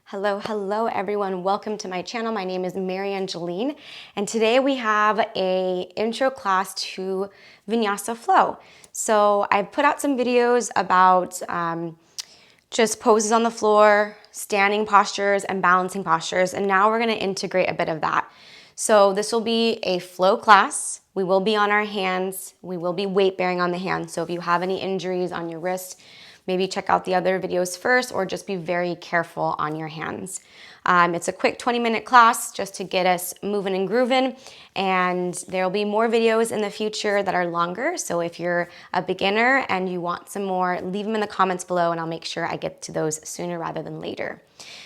Hello everyone. Welcome to my channel. My name is MaryAnngeline, and today we have a intro class to Vinyasa flow. So I've put out some videos about just poses on the floor, standing postures, and balancing postures, and now we're going to integrate a bit of that. So this will be a flow class. We will be on our hands. We will be weight bearing on the hands. So if you have any injuries on your wrist, maybe check out the other videos first, or just be very careful on your hands. It's a quick 20-minute class just to get us moving and grooving, and there will be more videos in the future that are longer. So if you're a beginner and you want some more, leave them in the comments below and I'll make sure I get to those sooner rather than later.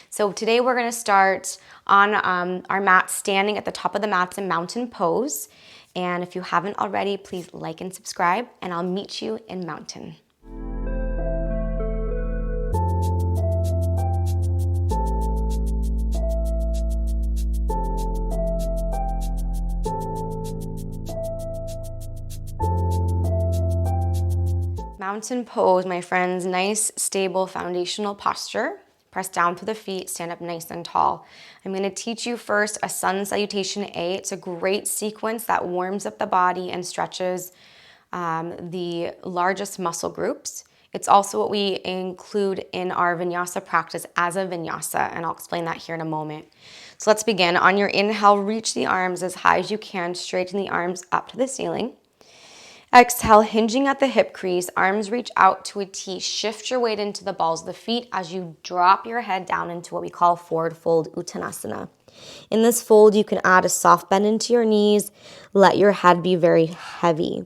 So today we're going to start on our mat, standing at the top of the mats in mountain pose. And if you haven't already, please like and subscribe, and I'll meet you in mountain. Mountain pose, my friends, nice, stable, foundational posture. Press down through the feet, stand up nice and tall. I'm going to teach you first a sun salutation A. It's a great sequence that warms up the body and stretches the largest muscle groups. It's also what we include in our vinyasa practice as a vinyasa, and I'll explain that here in a moment. So let's begin. On your inhale, reach the arms as high as you can, straighten the arms up to the ceiling. Exhale, hinging at the hip crease, arms reach out to a T. Shift your weight into the balls of the feet as you drop your head down into what we call forward fold Uttanasana. In this fold, you can add a soft bend into your knees. Let your head be very heavy.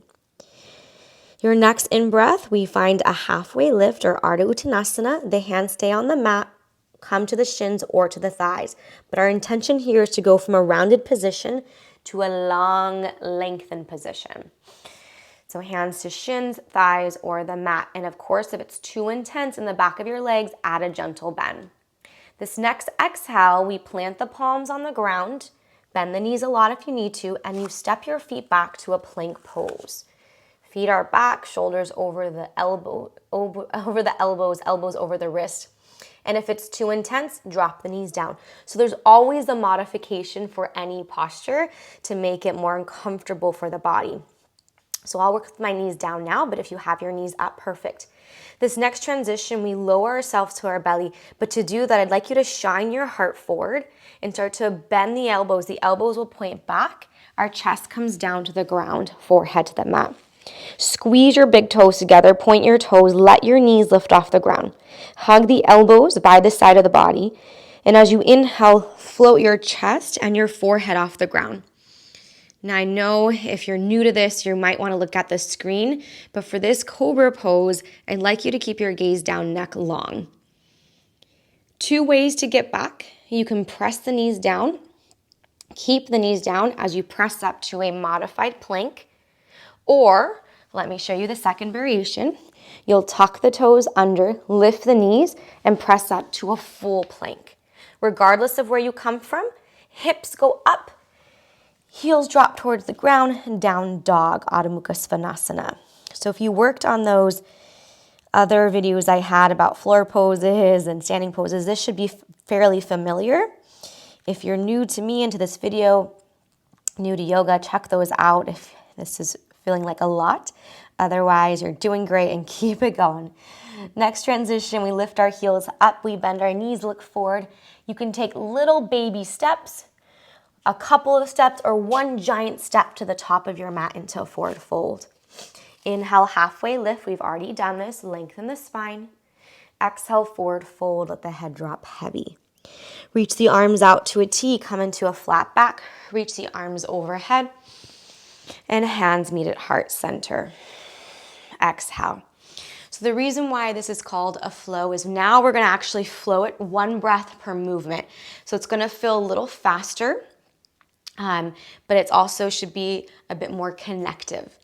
Your next in-breath, we find a halfway lift or Ardha Uttanasana. The hands stay on the mat, come to the shins or to the thighs. But our intention here is to go from a rounded position to a long, lengthened position. So hands to shins, thighs, or the mat. And of course, if it's too intense in the back of your legs, add a gentle bend. This next exhale, we plant the palms on the ground, bend the knees a lot if you need to, and you step your feet back to a plank pose. Feet are back, shoulders over the elbows, elbows over the wrist. And if it's too intense, drop the knees down. So there's always a modification for any posture to make it more uncomfortable for the body. So I'll work with my knees down now, but if you have your knees up, perfect. This next transition, we lower ourselves to our belly, but to do that, I'd like you to shine your heart forward and start to bend the elbows. The elbows will point back. Our chest comes down to the ground, forehead to the mat. Squeeze your big toes together, point your toes, let your knees lift off the ground. Hug the elbows by the side of the body, and as you inhale, float your chest and your forehead off the ground. Now I know if you're new to this, you might want to look at the screen, but for this Cobra Pose, I'd like you to keep your gaze down, neck long. Two ways to get back. You can press the knees down. Keep the knees down as you press up to a modified plank. Or, let me show you the second variation. You'll tuck the toes under, lift the knees, and press up to a full plank. Regardless of where you come from, hips go up, heels drop towards the ground, down dog, Adho Mukha Svanasana. So if you worked on those other videos I had about floor poses and standing poses, this should be fairly familiar. If you're new to me and to this video, new to yoga, check those out if this is feeling like a lot. Otherwise, you're doing great and keep it going. Next transition, we lift our heels up, we bend our knees, look forward. You can take little baby steps, a couple of steps, or one giant step to the top of your mat into a forward fold. Inhale, halfway lift. We've already done this. Lengthen the spine. Exhale, forward fold. Let the head drop heavy. Reach the arms out to a T. Come into a flat back. Reach the arms overhead. And hands meet at heart center. Exhale. So the reason why this is called a flow is now we're going to actually flow it one breath per movement. So it's going to feel a little faster. But it also should be a bit more connective.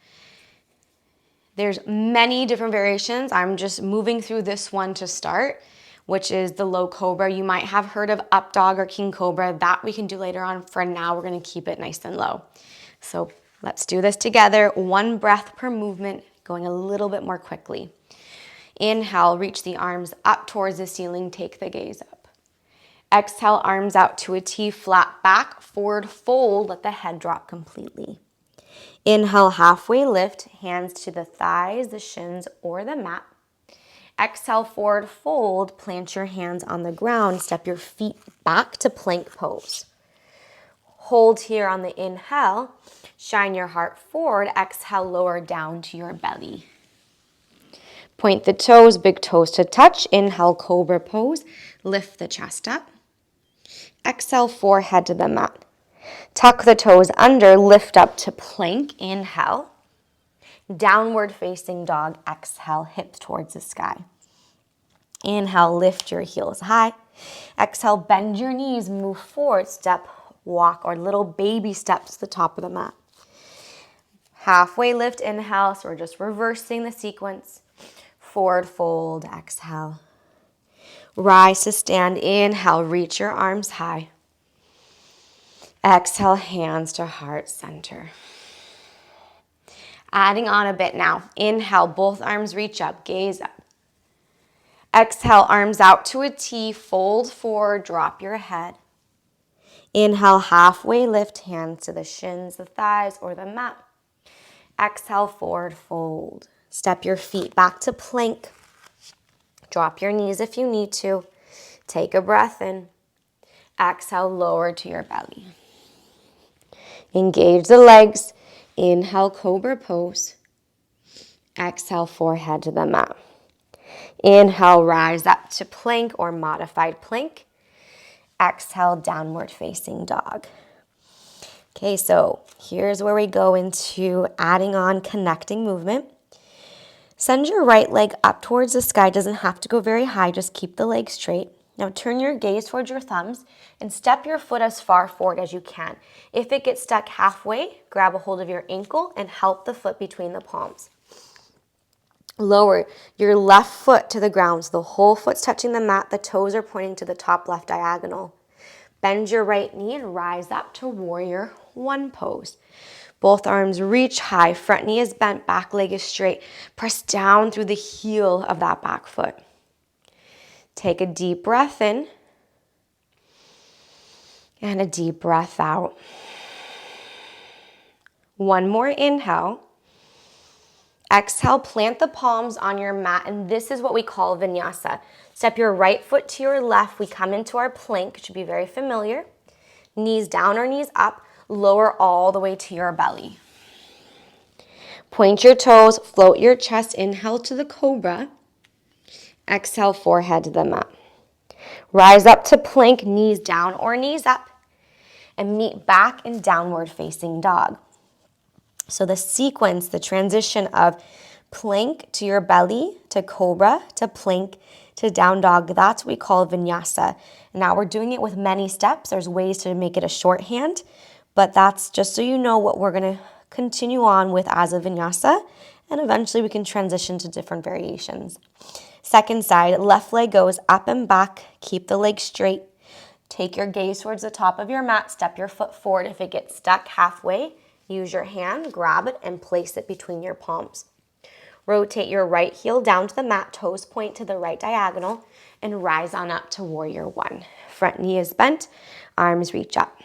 There's many different variations. I'm just moving through this one to start, which is the low cobra. You might have heard of up dog or king cobra. That we can do later on. For now, we're going to keep it nice and low. So let's do this together. One breath per movement, going a little bit more quickly. Inhale, reach the arms up towards the ceiling. Take the gaze up. Exhale, arms out to a T, flat back, forward fold, let the head drop completely. Inhale, halfway lift, hands to the thighs, the shins, or the mat. Exhale, forward fold, plant your hands on the ground, step your feet back to plank pose. Hold here on the inhale, shine your heart forward, exhale, lower down to your belly. Point the toes, big toes to touch. Inhale, Cobra Pose, lift the chest up. Exhale, forehead to the mat. Tuck the toes under, lift up to plank, inhale. Downward facing dog, exhale, hips towards the sky. Inhale, lift your heels high. Exhale, bend your knees, move forward, step, walk, or little baby steps to the top of the mat. Halfway lift, inhale, so we're just reversing the sequence. Forward fold, exhale. Rise to stand, inhale, reach your arms high. Exhale, hands to heart center. Adding on a bit now. Inhale, both arms reach up, gaze up. Exhale, arms out to a T, fold forward, drop your head. Inhale, halfway lift, hands to the shins, the thighs, or the mat. Exhale, forward fold. Step your feet back to plank. Drop your knees if you need to. Take a breath in. Exhale, lower to your belly. Engage the legs. Inhale, Cobra Pose. Exhale, forehead to the mat. Inhale, rise up to plank or modified plank. Exhale, downward facing dog. Okay, so here's where we go into adding on connecting movement. Send your right leg up towards the sky. Doesn't have to go very high, just keep the leg straight. Now turn your gaze towards your thumbs and step your foot as far forward as you can. If it gets stuck halfway, grab a hold of your ankle and help the foot between the palms. Lower your left foot to the ground so the whole foot's touching the mat. The toes are pointing to the top left diagonal. Bend your right knee and rise up to warrior one pose. Both arms reach high. Front knee is bent, back leg is straight. Press down through the heel of that back foot. Take a deep breath in and a deep breath out. One more inhale. Exhale, plant the palms on your mat, and this is what we call vinyasa. Step your right foot to your left. We come into our plank, it should be very familiar. Knees down or knees up, lower all the way to your belly. Point your toes, float your chest, inhale to the cobra. Exhale, forehead to the mat. Rise up to plank, knees down or knees up, and meet back in downward facing dog. So the sequence, the transition of plank to your belly, to cobra, to plank, to down dog, that's what we call vinyasa. Now we're doing it with many steps. There's ways to make it a shorthand, but that's just so you know what we're going to continue on with as a vinyasa, and eventually we can transition to different variations. Second side, left leg goes up and back. Keep the leg straight. Take your gaze towards the top of your mat. Step your foot forward. If it gets stuck halfway, use your hand, grab it, and place it between your palms. Rotate your right heel down to the mat, toes point to the right diagonal, and rise on up to warrior one. Front knee is bent, arms reach up.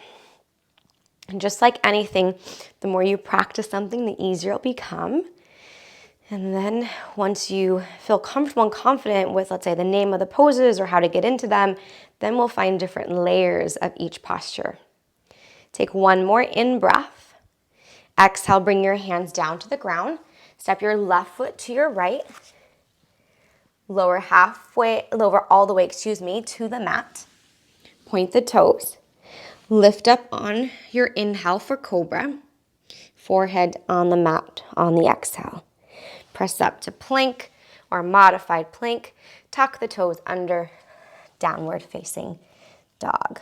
And just like anything, the more you practice something, the easier it'll become. And then once you feel comfortable and confident with, let's say, the name of the poses or how to get into them, then we'll find different layers of each posture. Take one more in-breath. Exhale, bring your hands down to the ground. Step your left foot to your right. Lower all the way, to the mat. Point the toes. Lift up on your inhale for cobra. Forehead on the mat on the exhale. Press up to plank or modified plank. Tuck the toes under, downward facing dog.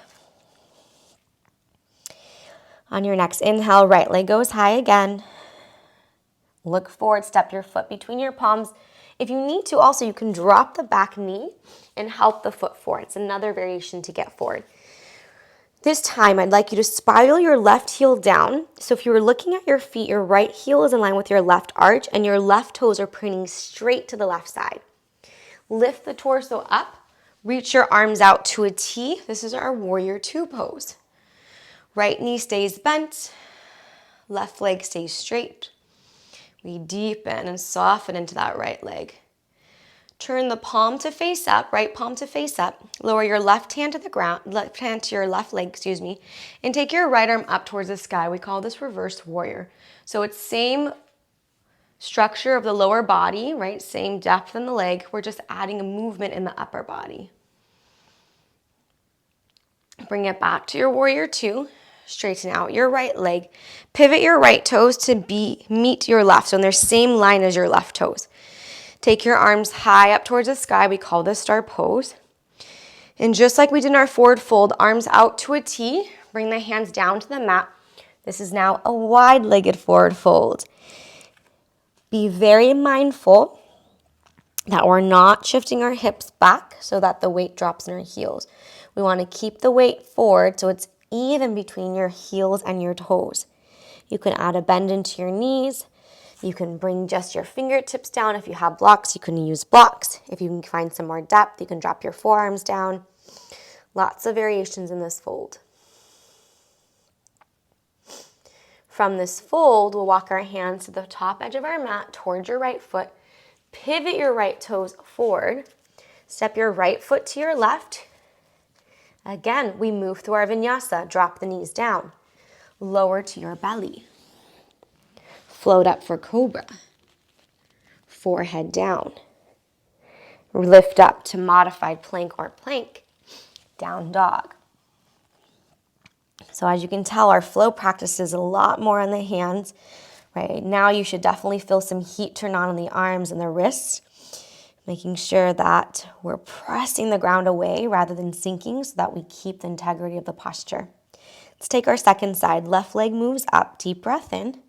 On your next inhale, right leg goes high again. Look forward, step your foot between your palms. If you need to, also, you can drop the back knee and help the foot forward. It's another variation to get forward. This time, I'd like you to spiral your left heel down. So if you were looking at your feet, your right heel is in line with your left arch and your left toes are pointing straight to the left side. Lift the torso up, Reach your arms out to a T. This is our warrior two pose. Right knee stays bent. Left leg stays straight. We deepen and soften into that right leg. Turn the palm to face up, right palm to face up. Lower your left hand to the ground, left hand to your left leg, and take your right arm up towards the sky. We call this reverse warrior. So it's same structure of the lower body, right? Same depth in the leg. We're just adding a movement in the upper body. Bring it back to your warrior two. Straighten out your right leg. Pivot your right toes to meet your left. So in their same line as your left toes. Take your arms high up towards the sky. We call this star pose. And just like we did in our forward fold, arms out to a T. Bring the hands down to the mat. This is now a wide-legged forward fold. Be very mindful that we're not shifting our hips back so that the weight drops in our heels. We want to keep the weight forward so it's even between your heels and your toes. You can add a bend into your knees. You can bring just your fingertips down. If you have blocks, you can use blocks. If you can find some more depth, you can drop your forearms down. Lots of variations in this fold. From this fold, we'll walk our hands to the top edge of our mat towards your right foot. Pivot your right toes forward. Step your right foot to your left. Again, we move through our vinyasa. Drop the knees down. Lower to your belly. Float up for cobra. Forehead down. Lift up to modified plank or plank. Down dog. So as you can tell, our flow practice is a lot more on the hands. Right now, you should definitely feel some heat turn on the arms and the wrists, making sure that we're pressing the ground away rather than sinking so that we keep the integrity of the posture. Let's take our second side. Left leg moves up. Deep breath in.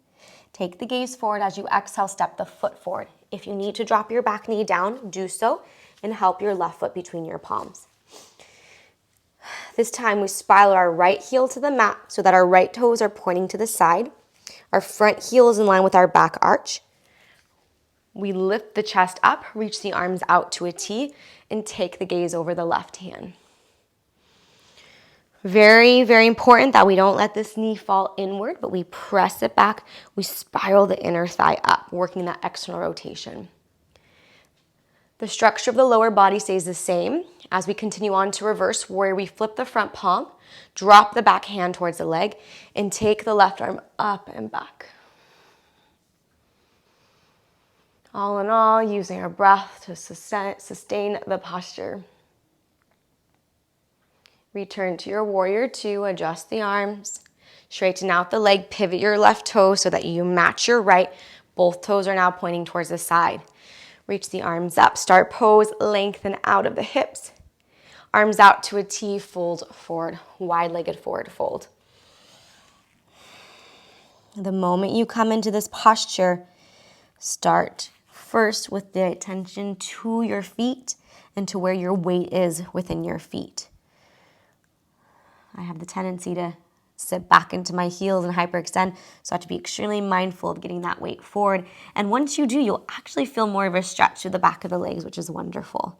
Take the gaze forward. As you exhale, step the foot forward. If you need to drop your back knee down, do so and help your left foot between your palms. This time we spiral our right heel to the mat so that our right toes are pointing to the side. Our front heel is in line with our back arch. We lift the chest up, reach the arms out to a T, and take the gaze over the left hand. Very, very important that we don't let this knee fall inward, but we press it back. We spiral the inner thigh up, working that external rotation. The structure of the lower body stays the same. As we continue on to reverse warrior, we flip the front palm, drop the back hand towards the leg, and take the left arm up and back. All in all, using our breath to sustain the posture. Return to your warrior two, adjust the arms, straighten out the leg, pivot your left toe so that you match your right. Both toes are now pointing towards the side. Reach the arms up, start pose, lengthen out of the hips. Arms out to a T, fold forward, wide-legged forward fold. The moment you come into this posture, start first with the attention to your feet and to where your weight is within your feet. I have the tendency to sit back into my heels and hyperextend, so I have to be extremely mindful of getting that weight forward. And once you do, you'll actually feel more of a stretch through the back of the legs, which is wonderful.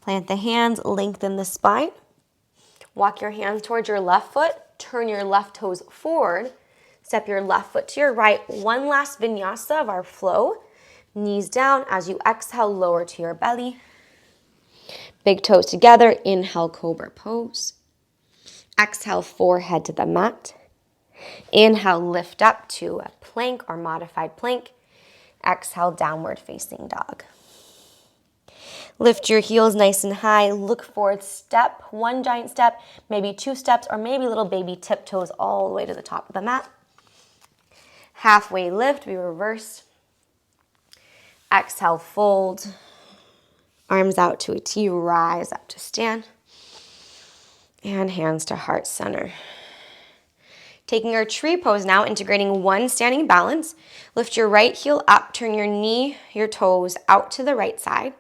Plant the hands, lengthen the spine. Walk your hands towards your left foot, turn your left toes forward, step your left foot to your right. One last vinyasa of our flow. Knees down. As you exhale, lower to your belly. Big toes together. Inhale, Cobra Pose. Exhale, forehead to the mat. Inhale, lift up to a plank or modified plank. Exhale, downward facing dog. Lift your heels nice and high. Look forward, step, one giant step, maybe two steps, or maybe little baby tiptoes all the way to the top of the mat. Halfway lift, we reverse. Exhale, fold. Arms out to a T, rise up to stand. And hands to heart center. Taking our tree pose now, integrating one standing balance. Lift your right heel up, turn your knee, your toes out to the right side.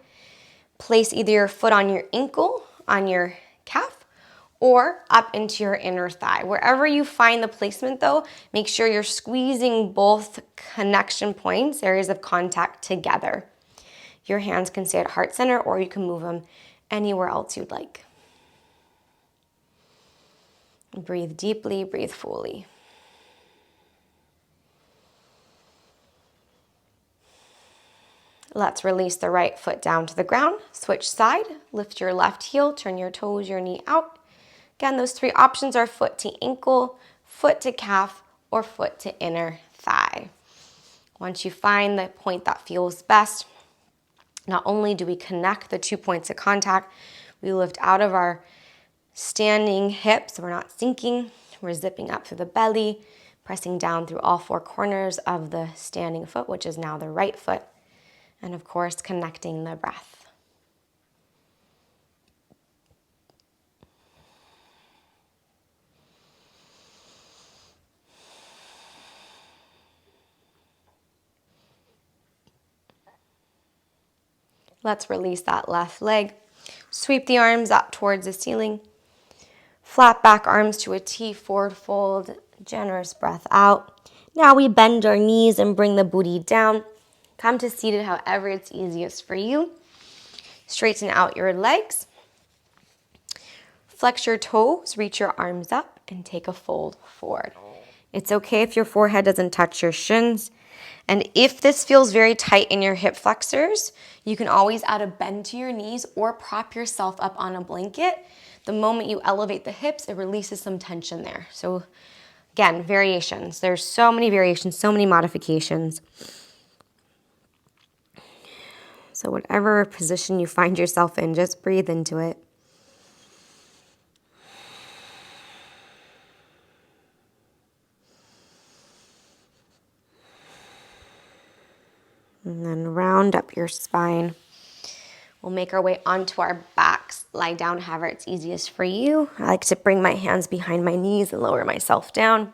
Place either your foot on your ankle, on your calf, or up into your inner thigh. Wherever you find the placement though, make sure you're squeezing both connection points, areas of contact together. Your hands can stay at heart center or you can move them anywhere else you'd like. Breathe deeply, breathe fully. Let's release the right foot down to the ground. Switch side, lift your left heel, turn your toes, your knee out. Again, those three options are foot to ankle, foot to calf, or foot to inner thigh. Once you find the point that feels best, not only do we connect the 2 points of contact, we lift out of our standing hips. We're not sinking. We're zipping up through the belly, pressing down through all 4 corners of the standing foot, which is now the right foot. And of course, connecting the breath. Let's release that left leg. Sweep the arms up towards the ceiling. Flat back arms to a T, forward fold, generous breath out. Now we bend our knees and bring the booty down. Come to seated however it's easiest for you. Straighten out your legs. Flex your toes, reach your arms up, and take a fold forward. It's okay if your forehead doesn't touch your shins. And if this feels very tight in your hip flexors, you can always add a bend to your knees or prop yourself up on a blanket. The moment you elevate the hips, it releases some tension there. So again, variations. There's so many variations, so many modifications. So whatever position you find yourself in, just breathe into it. And then round up your spine. We'll make our way onto our backs. Lie down however it's easiest for you. I like to bring my hands behind my knees and lower myself down.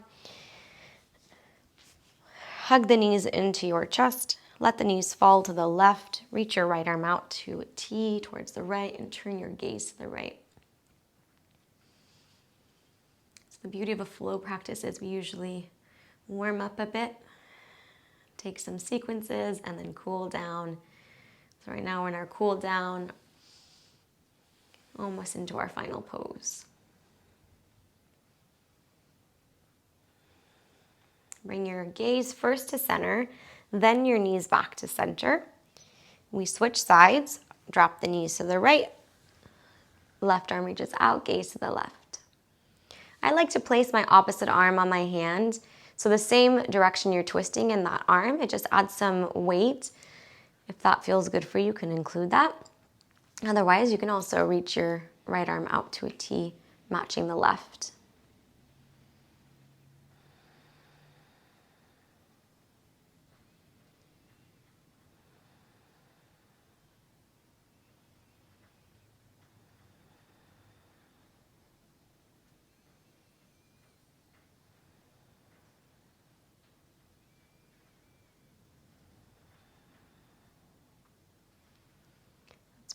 Hug the knees into your chest. Let the knees fall to the left. Reach your right arm out to a T towards the right and turn your gaze to the right. So the beauty of a flow practice is we usually warm up a bit, take some sequences, and then cool down. So right now we're in our cool down, almost into our final pose. Bring your gaze first to center, then your knees back to center. We switch sides, drop the knees to the right, left arm reaches out, gaze to the left. I like to place my opposite arm on my hand, so the same direction you're twisting in that arm, it just adds some weight. If that feels good for you, you can include that. Otherwise, you can also reach your right arm out to a T, matching the left.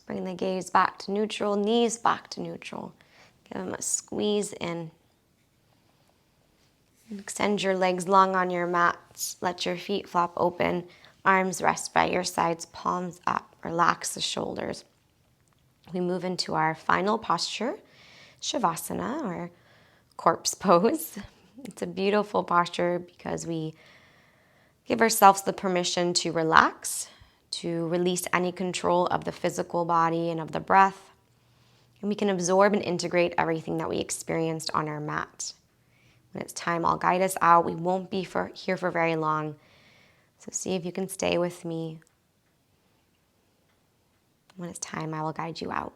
Bring the gaze back to neutral, knees back to neutral. Give them a squeeze in. Extend your legs long on your mats. Let your feet flop open. Arms rest by your sides, palms up. Relax the shoulders. We move into our final posture, Shavasana, or corpse pose. It's a beautiful posture because we give ourselves the permission to relax, to release any control of the physical body and of the breath. And we can absorb and integrate everything that we experienced on our mat. When it's time, I'll guide us out. We won't be here for very long. So see if you can stay with me. When it's time, I will guide you out.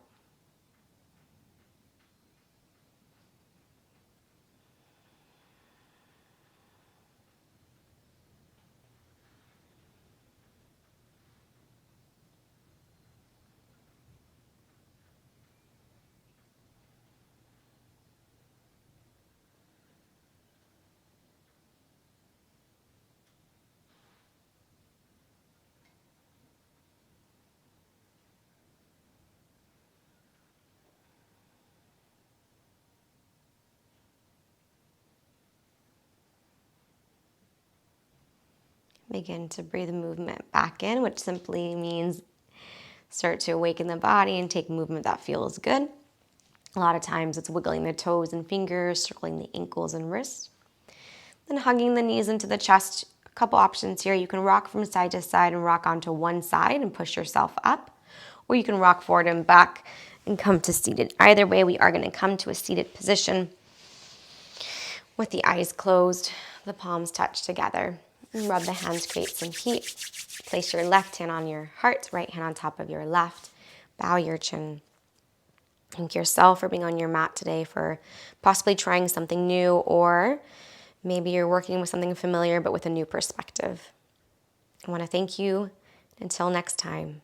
Begin to breathe movement back in, which simply means start to awaken the body and take movement that feels good. A lot of times it's wiggling the toes and fingers, circling the ankles and wrists. Then hugging the knees into the chest. A couple options here. You can rock from side to side and rock onto one side and push yourself up. Or you can rock forward and back and come to seated. Either way, we are going to come to a seated position with the eyes closed, the palms touch together. And rub the hands, create some heat. Place your left hand on your heart, right hand on top of your left. Bow your chin. Thank yourself for being on your mat today, for possibly trying something new, or maybe you're working with something familiar but with a new perspective. I want to thank you. Until next time,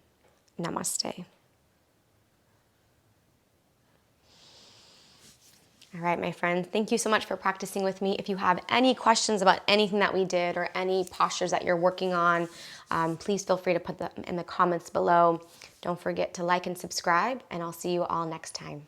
namaste. All right, my friends, thank you so much for practicing with me. If you have any questions about anything that we did or any postures that you're working on, please feel free to put them in the comments below. Don't forget to like and subscribe, and I'll see you all next time.